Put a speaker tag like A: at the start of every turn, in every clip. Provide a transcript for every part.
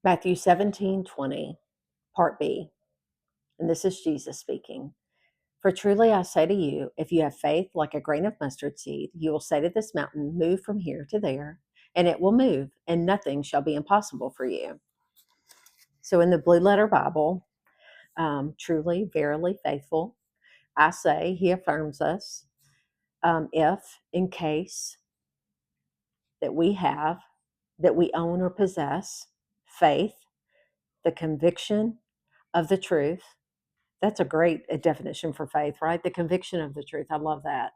A: Matthew 17:20, Part B. And this is Jesus speaking. For truly I say to you, if you have faith like a grain of mustard seed, you will say to this mountain, move from here to there, and it will move, and nothing shall be impossible for you. So in the Blue Letter Bible, truly, verily, faithful, I say, he affirms us, if, in case, that we have, that we own or possess faith, the conviction of the truth. That's a great definition for faith, right? The conviction of the truth. I love that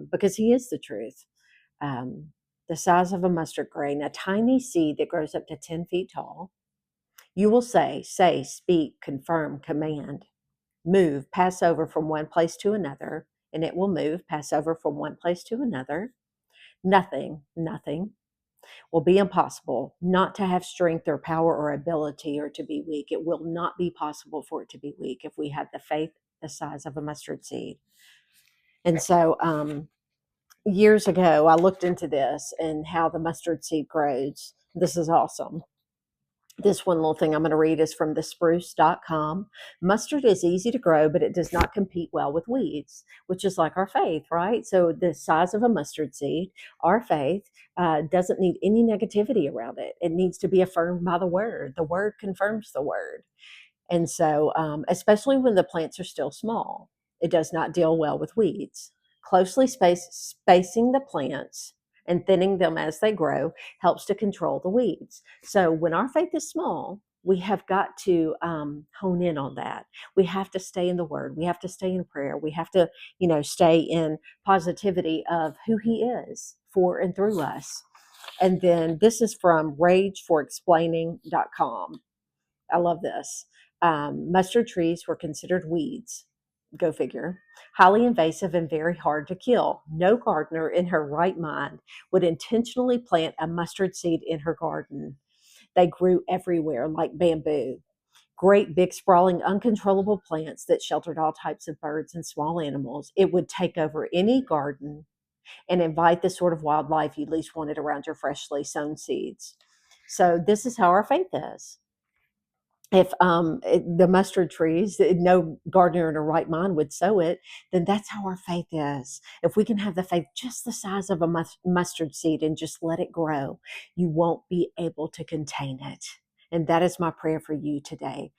A: because he is the truth. Um, the size of a mustard grain, a tiny seed that grows up to 10 feet tall. You will say, speak, confirm, command, move, pass over from one place to another, and it will move, pass over from one place to another. Nothing will be impossible not to have strength or power or ability or to be weak. It will not be possible for it to be weak if we have the faith the size of a mustard seed. And so, years ago, I looked into this and how the mustard seed grows. This is awesome. This one little thing I'm going to read is from thespruce.com. Mustard is easy to grow, but it does not compete well with weeds, which is like our faith, right? So, the size of a mustard seed, our faith, doesn't need any negativity around it. It needs to be affirmed by the word. The word confirms the word. And so, especially when the plants are still small, it does not deal well with weeds. Closely spacing the plants and thinning them as they grow helps to control the weeds. So when our faith is small, we have got to hone in on that. We have to stay in the word. We have to stay in prayer. We have to, stay in positivity of who he is for and through us. And then this is from rageforexplaining.com. I love this. Mustard trees were considered weeds. Go figure. Highly invasive and very hard to kill. No gardener in her right mind would intentionally plant a mustard seed in her garden. They grew everywhere like bamboo. Great, big, sprawling, uncontrollable plants that sheltered all types of birds and small animals. It would take over any garden and invite the sort of wildlife you least wanted around your freshly sown seeds. So, this is how our faith is. If the mustard trees, no gardener in a right mind would sow it, then that's how our faith is. If we can have the faith just the size of a mustard seed and just let it grow, you won't be able to contain it. And that is my prayer for you today.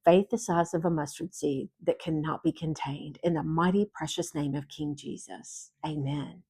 A: Faith the size of a mustard seed that cannot be contained, in the mighty precious name of King Jesus. Amen.